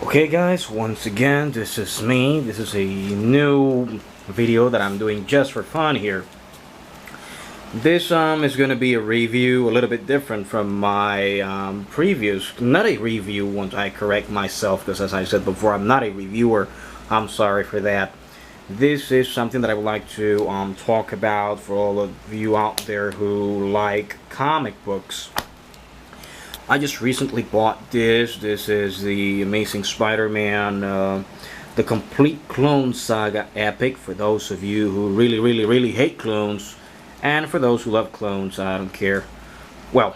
Okay guys, once again, this is me. This is a new video that I'm doing just for fun here. This is going to be a review, a little bit different from my previous, not a review once I correct myself, because as I said before, I'm not a reviewer. I'm sorry for that. This is something that I would like to talk about for all of you out there who like comic books. I just recently bought this. This is the Amazing Spider-Man, the complete clone saga epic for those of you who really hate clones, and for those who love clones, I don't care. Well,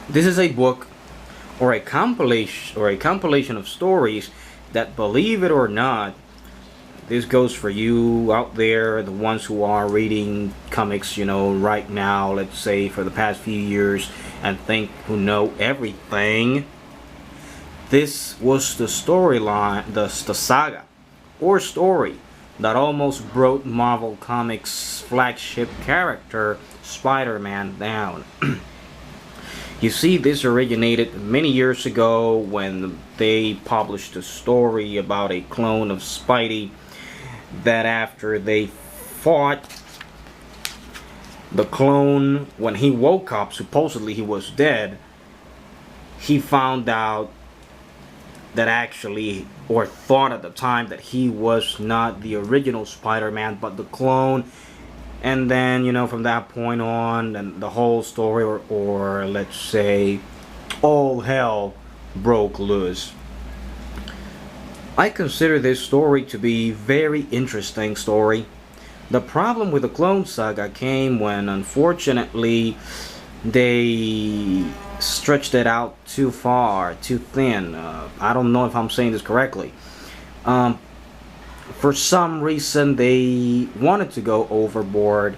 this is a book or a compilation of stories that, believe it or not, this goes for you out there, the ones who are reading comics, right now, let's say for the past few years, and who know everything. This was the storyline, the saga, or story, that almost brought Marvel Comics' flagship character, Spider-Man, down. You see, this originated many years ago when they published a story about a clone of Spidey, that after they fought the clone, when he woke up, supposedly he was dead, he found out that actually, or thought at the time, that he was not the original Spider-Man but the clone. And then, from that point on, and the whole story, or let's say all hell broke loose. I consider this story to be very interesting story. The problem with the Clone Saga came when, unfortunately, they stretched it out too far, too thin. I don't know if I'm saying this correctly. For some reason, they wanted to go overboard.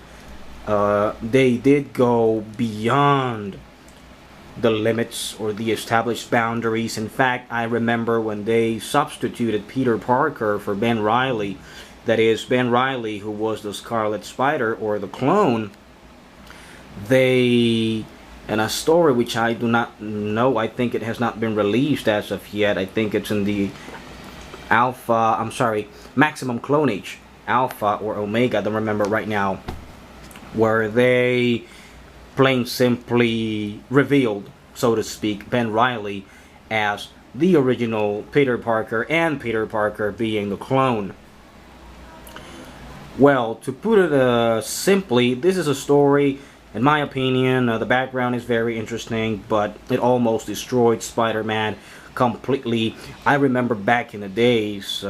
They did go beyond the limits or the established boundaries. In fact, I remember when they substituted Peter Parker for Ben Reilly, that is, Ben Reilly, who was the Scarlet Spider or the clone, they, in a story which I do not know, I think it has not been released as of yet, I think it's in the Maximum Clonage, Alpha or Omega, I don't remember right now, where they plain simply revealed, so to speak, Ben Reilly as the original Peter Parker, and Peter Parker being the clone. Well, to put it simply, this is a story, in my opinion, the background is very interesting, but it almost destroyed Spider-Man completely. I remember back in the days,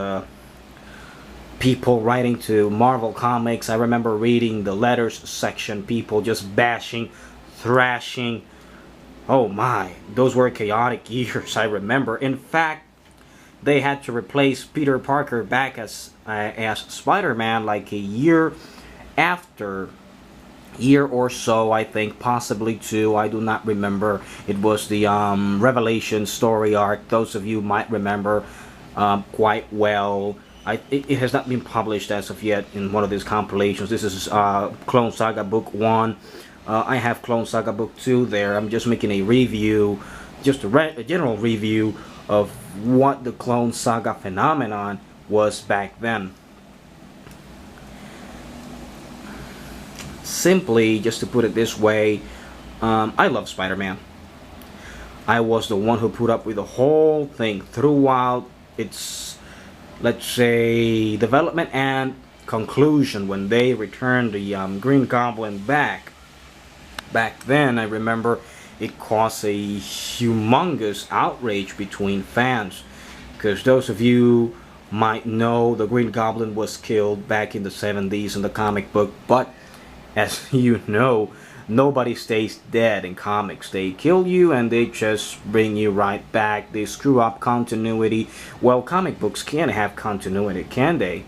people writing to Marvel Comics, I remember reading the letters section, people just bashing, thrashing. Oh my, those were chaotic years, I remember. In fact, they had to replace Peter Parker back as Spider-Man like a year or so, I think, possibly two, I do not remember. It was the Revelation story arc, those of you might remember quite well. It has not been published as of yet in one of these compilations. This is Clone Saga Book 1. I have Clone Saga Book 2 there. I'm just making a review, just a general review of what the Clone Saga phenomenon was back then. Simply, just to put it this way, I love Spider-Man. I was the one who put up with the whole thing throughout its, let's say, development and conclusion when they returned the Green Goblin back. Back then, I remember it caused a humongous outrage between fans, because those of you might know the Green Goblin was killed back in the 70s in the comic book, but as you know, nobody stays dead in comics. They kill you and they just bring you right back. They screw up continuity. Well, comic books can't have continuity, can they?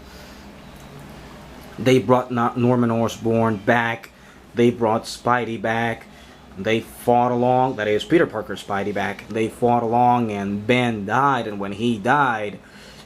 They brought Norman Osborn back. They brought Spidey back. They fought along, that is, Peter Parker Spidey back. They fought along and Ben died, and when he died,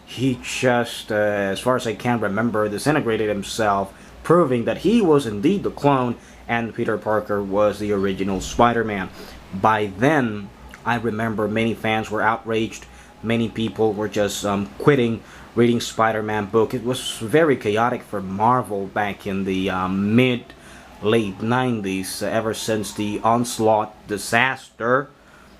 he just, as far as I can remember, disintegrated himself, proving that he was indeed the clone and Peter Parker was the original Spider-Man. By then, I remember many fans were outraged. Many people were just quitting reading Spider-Man book. It was very chaotic for Marvel back in the mid late 90s, ever since the Onslaught disaster.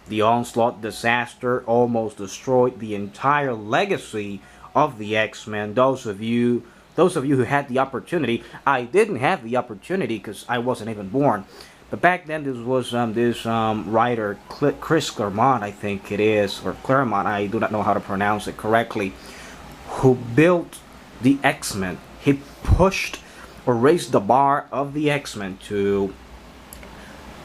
The Onslaught disaster almost destroyed the entire legacy of the X-Men. Those of you who had the opportunity, I didn't have the opportunity because I wasn't even born. But back then, this was this writer, Chris Claremont, I think it is, or Claremont, I do not know how to pronounce it correctly, who built the X-Men. He pushed or raised the bar of the X-Men to...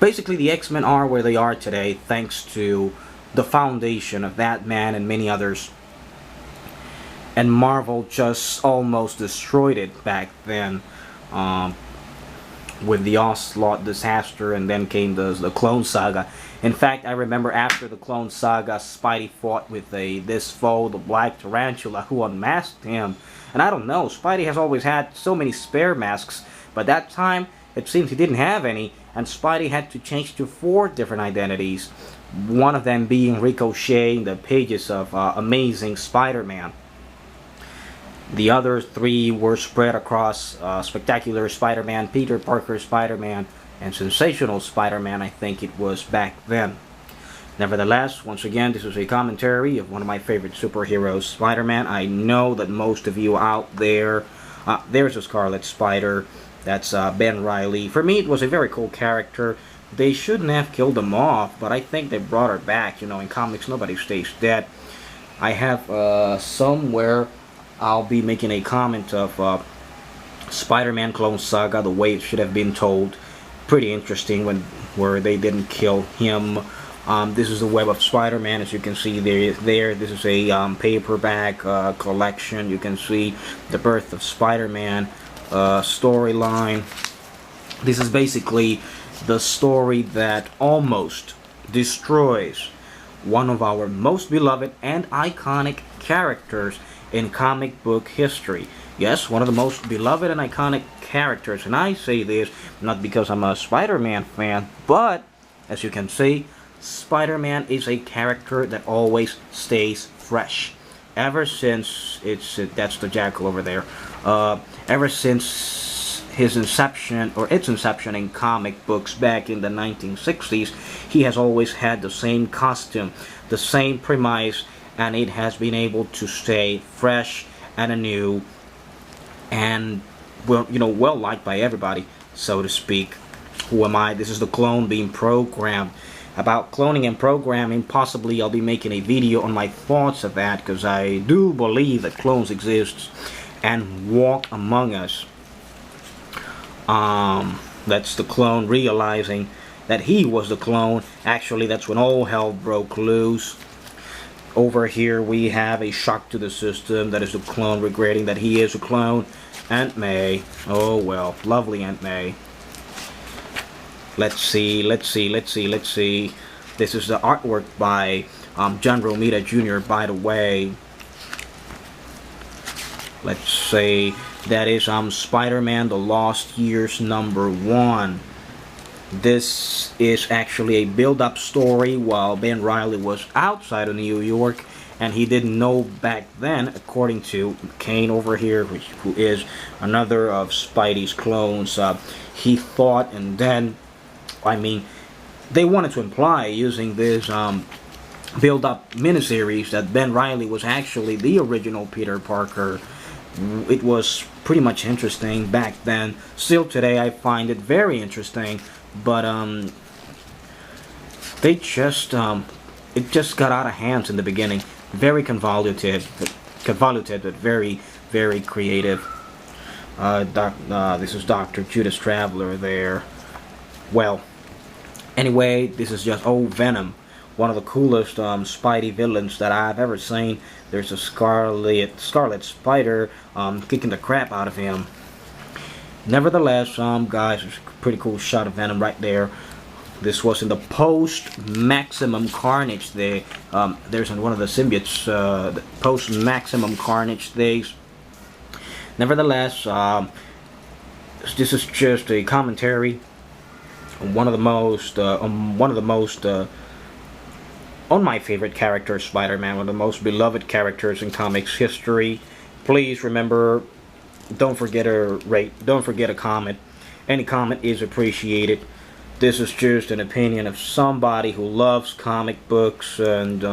Basically, the X-Men are where they are today thanks to the foundation of that man and many others. And Marvel just almost destroyed it back then with the Onslaught disaster, and then came the Clone Saga. In fact, I remember after the Clone Saga, Spidey fought with this foe, the Black Tarantula, who unmasked him. And I don't know, Spidey has always had so many spare masks, but that time it seems he didn't have any, and Spidey had to change to 4 different identities. One of them being Ricochet in the pages of Amazing Spider-Man. The other 3 were spread across Spectacular Spider-Man, Peter Parker Spider-Man, and Sensational Spider-Man, I think it was back then. Nevertheless, once again, this is a commentary of one of my favorite superheroes, Spider-Man. I know that most of you out there, there's a Scarlet Spider, that's Ben Reilly. For me, it was a very cool character. They shouldn't have killed him off, but I think they brought her back. You know, in comics, nobody stays dead. I have somewhere... I'll be making a comment of Spider-Man Clone Saga, the way it should have been told. Pretty interesting where they didn't kill him. This is the Web of Spider-Man, as you can see there. This is a paperback collection. You can see the Birth of Spider-Man storyline. This is basically the story that almost destroys one of our most beloved and iconic characters in comic book history. Yes, one of the most beloved and iconic characters. And I say this not because I'm a Spider-Man fan, but as you can see, Spider-Man is a character that always stays fresh. Ever since that's the Jackal over there. Ever since its inception in comic books back in the 1960s, he has always had the same costume, the same premise, and it has been able to stay fresh and anew and well liked by everybody, so to speak. Who am I? This is the clone being programmed. About cloning and programming, possibly I'll be making a video on my thoughts of that, because I do believe that clones exist and walk among us. That's the clone realizing that he was the clone. Actually, that's when all hell broke loose. Over here we have a shock to the system. That is the clone regretting that he is a clone. Aunt May. Oh well, lovely Aunt May. Let's see. This is the artwork by John Romita Jr., by the way. Let's say that is Spider-Man The Lost Years #1. This is actually a build-up story while Ben Reilly was outside of New York, and he didn't know back then, according to Kane over here, who is another of Spidey's clones. He thought, and then, I mean, they wanted to imply using this build-up miniseries that Ben Reilly was actually the original Peter Parker. It was pretty much interesting back then. Still today, I find it very interesting. But they just it just got out of hands in the beginning. Very convoluted, but very, very creative. This is Dr. Judas Traveler there. Well, anyway, this is just Venom, one of the coolest Spidey villains that I've ever seen. There's a Scarlet Spider kicking the crap out of him. Nevertheless, guys, it's a pretty cool shot of Venom right there. This was in the post-Maximum Carnage day. There's one of the symbiotes, the post-Maximum Carnage days. Nevertheless, this is just a commentary on one of the most on my favorite character, Spider-Man, one of the most beloved characters in comics history. Please remember, don't forget a rate, don't forget a comment. Any comment is appreciated. This is just an opinion of somebody who loves comic books, and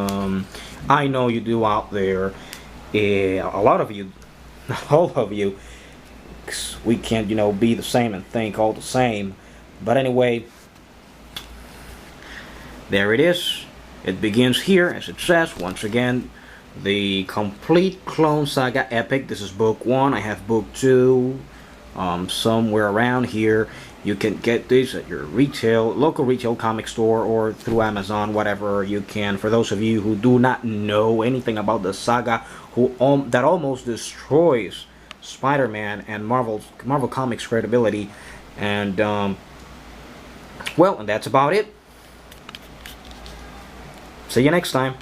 I know you do out there. A lot of you, not all of you. We can't, be the same and think all the same. But anyway, there it is. It begins here, as it says, once again, the complete Clone Saga epic. This is book 1. I have book 2 somewhere around here. You can get this at your local retail comic store, or through Amazon, whatever you can. For those of you who do not know anything about the saga, that almost destroys Spider-Man and Marvel Comics credibility. And well, and that's about it. See you next time.